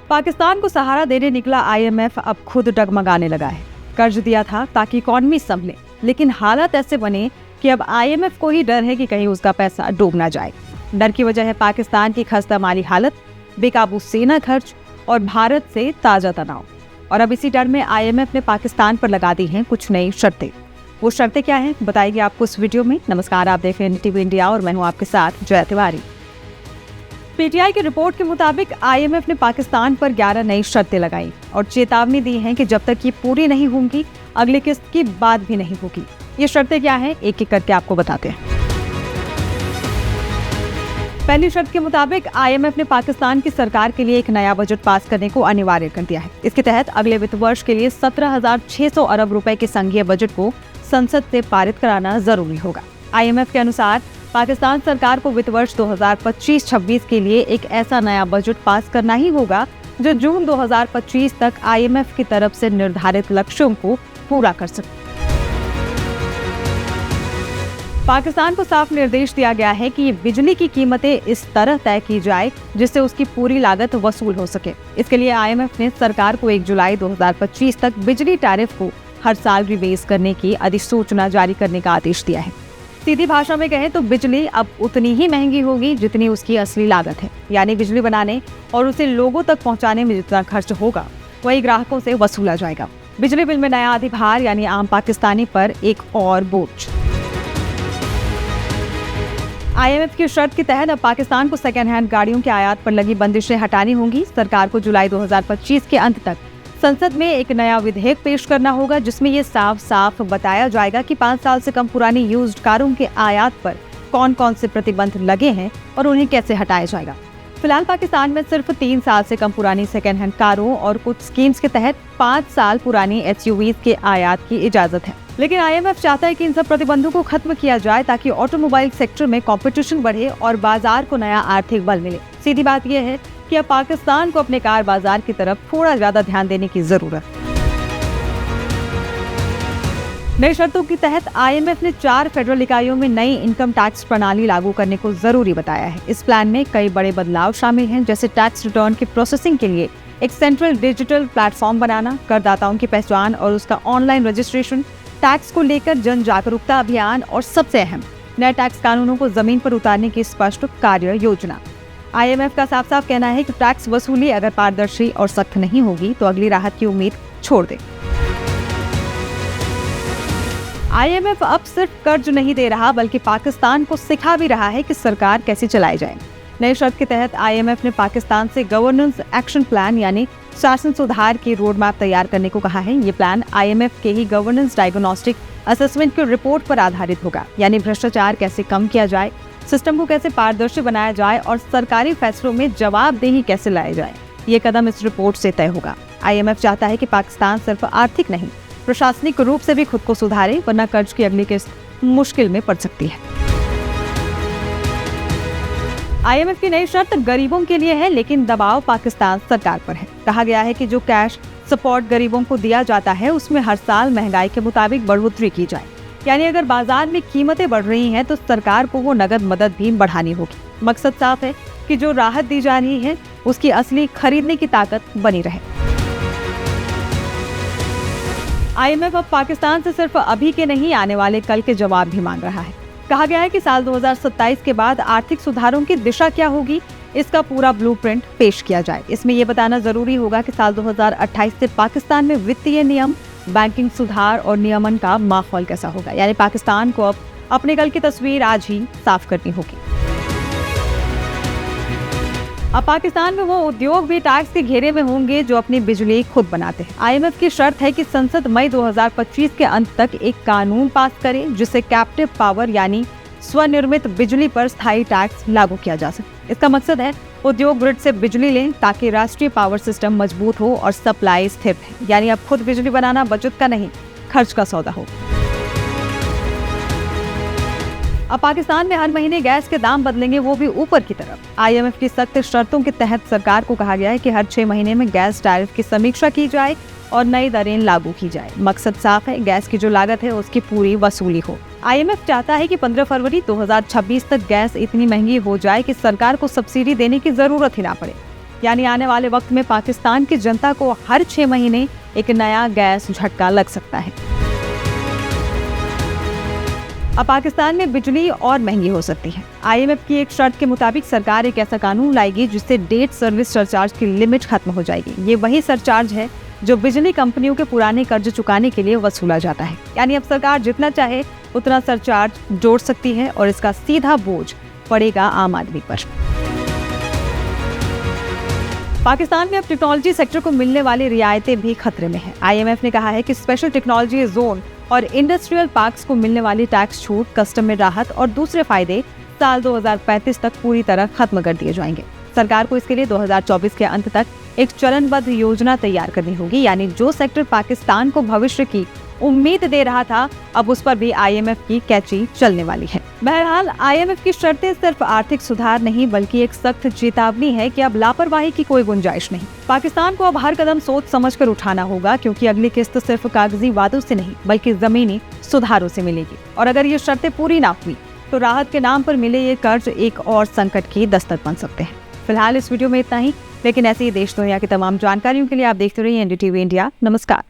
पाकिस्तान को सहारा देने निकला आईएमएफ अब खुद डगमगाने लगा है। कर्ज दिया था ताकि इकॉनमी संभले, लेकिन हालात ऐसे बने कि अब आईएमएफ को ही डर है कि कहीं उसका पैसा डूब ना जाए। डर की वजह है पाकिस्तान की खस्ता माली हालत, बेकाबू सेना खर्च और भारत से ताजा तनाव। और अब इसी डर में आईएमएफ ने पाकिस्तान पर लगा दी हैं कुछ नई शर्तें। वो शर्तें क्या हैं बताएगी आपको इस वीडियो में। नमस्कार, आप देख रहे हैं NDTV इंडिया और मैं हूं आपके साथ जय तिवारी। पीटीआई की रिपोर्ट के मुताबिक आईएमएफ ने पाकिस्तान पर 11 नई शर्तें लगाई और चेतावनी दी है कि जब तक ये पूरी नहीं होंगी अगली किस्त की बात भी नहीं होगी। ये शर्तें क्या हैं, एक एक करके आपको बताते हैं। पहली शर्त के मुताबिक आईएमएफ ने पाकिस्तान की सरकार के लिए एक नया बजट पास करने को अनिवार्य कर दिया है। इसके तहत अगले वित्त वर्ष के लिए 17,600 अरब रुपए के संघीय बजट को संसद से पारित कराना जरूरी होगा। आईएमएफ के अनुसार पाकिस्तान सरकार को वित्त वर्ष 2025-26 के लिए एक ऐसा नया बजट पास करना ही होगा जो जून 2025 तक आईएमएफ की तरफ से निर्धारित लक्ष्यों को पूरा कर सके। पाकिस्तान को साफ निर्देश दिया गया है कि बिजली की कीमतें इस तरह तय की जाए जिससे उसकी पूरी लागत वसूल हो सके। इसके लिए आईएमएफ ने सरकार को 1 जुलाई 2025 तक बिजली टैरिफ को हर साल रिवाइज करने की अधिसूचना जारी करने का आदेश दिया है। सीधी भाषा में कहें तो बिजली अब उतनी ही महंगी होगी जितनी उसकी असली लागत है, यानी बिजली बनाने और उसे लोगों तक पहुंचाने में जितना खर्च होगा वही ग्राहकों से वसूला जाएगा। बिजली बिल में नया अधिभार यानी आम पाकिस्तानी पर एक और बोझ। आईएमएफ की शर्त के तहत अब पाकिस्तान को सेकेंड हैंड गाड़ियों के आयात पर लगी बंदिशें हटानी होंगी। सरकार को जुलाई 2025 के अंत तक संसद में एक नया विधेयक पेश करना होगा जिसमें ये साफ साफ बताया जाएगा कि 5 साल से कम पुरानी यूज्ड कारों के आयात पर कौन कौन से प्रतिबंध लगे हैं और उन्हें कैसे हटाया जाएगा। फिलहाल पाकिस्तान में सिर्फ 3 साल से कम पुरानी सेकेंड हैंड कारों और कुछ स्कीम्स के तहत 5 साल पुरानी SUVs के आयात की इजाजत है, लेकिन आईएमएफ चाहता है कि इन सब प्रतिबंधों को खत्म किया जाए ताकि ऑटोमोबाइल सेक्टर में कंपटीशन बढ़े और बाजार को नया आर्थिक बल मिले। सीधी बात यह है कि अब पाकिस्तान को अपने कार बाजार की तरफ थोड़ा ज्यादा ध्यान देने की जरूरत है। नई शर्तों के तहत आईएमएफ ने 4 फेडरल इकाइयों में नई इनकम टैक्स प्रणाली लागू करने को जरूरी बताया है। इस प्लान में कई बड़े बदलाव शामिल हैं, जैसे टैक्स रिटर्न की प्रोसेसिंग के लिए एक सेंट्रल डिजिटल प्लेटफॉर्म बनाना, करदाताओं की पहचान और उसका ऑनलाइन रजिस्ट्रेशन, टैक्स को लेकर जन जागरूकता अभियान और सबसे अहम नए टैक्स कानूनों को जमीन पर उतारने की स्पष्ट कार्य योजना। आईएमएफ का साफ साफ कहना है कि टैक्स वसूली अगर पारदर्शी और सख्त नहीं होगी तो अगली राहत की उम्मीद छोड़ दे। आईएमएफ अब सिर्फ कर्ज नहीं दे रहा बल्कि पाकिस्तान को सिखा भी रहा है कि सरकार कैसे चलाई जाए। नई शर्त के तहत आईएमएफ ने पाकिस्तान से गवर्नेंस एक्शन प्लान यानी शासन सुधार की रोड मैप तैयार करने को कहा है। ये प्लान आईएमएफ के ही गवर्नेंस डायग्नोस्टिक असेसमेंट की रिपोर्ट पर आधारित होगा, यानी भ्रष्टाचार कैसे कम किया जाए, सिस्टम को कैसे पारदर्शी बनाया जाए और सरकारी फैसलों में जवाबदेही कैसे लाया जाए। ये कदम इस रिपोर्ट से तय होगा। आईएमएफ चाहता है कि पाकिस्तान सिर्फ आर्थिक नहीं प्रशासनिक रूप से भी खुद को सुधारे, वरना कर्ज की अगली किस्त मुश्किल में पड़ सकती है। आईएमएफ की नई शर्त गरीबों के लिए है, लेकिन दबाव पाकिस्तान सरकार पर है। कहा गया है कि जो कैश सपोर्ट गरीबों को दिया जाता है उसमें हर साल महंगाई के मुताबिक बढ़ोतरी की जाए, यानी अगर बाजार में कीमतें बढ़ रही हैं तो सरकार को वो नगद मदद भी बढ़ानी होगी। मकसद साफ है कि जो राहत दी जा रही है उसकी असली खरीदने की ताकत बनी रहे। आईएमएफ अब पाकिस्तान से सिर्फ अभी के नहीं आने वाले कल के जवाब भी मांग रहा है। कहा गया है कि साल 2027 के बाद आर्थिक सुधारों की दिशा क्या होगी, इसका पूरा ब्लूप्रिंट पेश किया जाए। इसमें यह बताना जरूरी होगा कि साल 2028 से पाकिस्तान में वित्तीय नियम, बैंकिंग सुधार और नियमन का माहौल कैसा होगा, यानी पाकिस्तान को अब अपने कल की तस्वीर आज ही साफ करनी होगी। अब पाकिस्तान में वो उद्योग भी टैक्स के घेरे में होंगे जो अपनी बिजली खुद बनाते हैं। आईएमएफ की शर्त है कि संसद मई 2025 के अंत तक एक कानून पास करे जिससे कैप्टिव पावर यानी स्वनिर्मित बिजली पर स्थायी टैक्स लागू किया जा सके। इसका मकसद है उद्योग ग्रिड से बिजली लें ताकि राष्ट्रीय पावर सिस्टम मजबूत हो और सप्लाई स्थिर है, यानी अब खुद बिजली बनाना बचत का नहीं खर्च का सौदा हो। अब पाकिस्तान में हर महीने गैस के दाम बदलेंगे, वो भी ऊपर की तरफ। आईएमएफ की सख्त शर्तों के तहत सरकार को कहा गया है कि हर 6 महीने में गैस टैरिफ की समीक्षा की जाए और नई दरें लागू की जाए। मकसद साफ है, गैस की जो लागत है उसकी पूरी वसूली हो। आईएमएफ चाहता है कि 15 फरवरी 2026 तक गैस इतनी महंगी हो जाए कि सरकार को सब्सिडी देने की जरूरत ही ना पड़े। यानी आने वाले वक्त में पाकिस्तान की जनता को हर 6 महीने एक नया गैस झटका लग सकता है। अब पाकिस्तान में बिजली और महंगी हो सकती है। IMF की एक शर्त के मुताबिक सरकार एक ऐसा कानून लाएगी जिससे डेट सर्विस सरचार्ज की लिमिट खत्म हो जाएगी। ये वही सरचार्ज है जो बिजली कंपनियों के पुराने कर्ज चुकाने के लिए वसूला जाता है। यानी अब सरकार जितना चाहे उतना सरचार्ज जोड़ सकती है और इसका सीधा बोझ पड़ेगा आम आदमी पर। पाकिस्तान में अब टेक्नोलॉजी सेक्टर को मिलने वाली रियायतें भी खतरे में है। IMF ने कहा है कि स्पेशल टेक्नोलॉजी जोन और इंडस्ट्रियल पार्क्स को मिलने वाली टैक्स छूट, कस्टम में राहत और दूसरे फायदे साल 2035 तक पूरी तरह खत्म कर दिए जाएंगे। सरकार को इसके लिए 2024 के अंत तक एक चरणबद्ध योजना तैयार करनी होगी। यानी जो सेक्टर पाकिस्तान को भविष्य की उम्मीद दे रहा था, अब उस पर भी IMF की कैची चलने वाली है। बहरहाल IMF की शर्तें सिर्फ आर्थिक सुधार नहीं बल्कि एक सख्त चेतावनी है कि अब लापरवाही की कोई गुंजाइश नहीं। पाकिस्तान को अब हर कदम सोच समझकर उठाना होगा, क्योंकि अगली किस्त सिर्फ कागजी वादों से नहीं बल्कि जमीनी सुधारों से मिलेगी। और अगर ये शर्तें पूरी ना हुई तो राहत के नाम पर मिले ये कर्ज एक और संकट की दस्तक बन सकते हैं। फिलहाल इस वीडियो में इतना ही, लेकिन ऐसे ही देश दुनिया की तमाम जानकारियों के लिए आप देखते रहिए NDTV इंडिया। नमस्कार।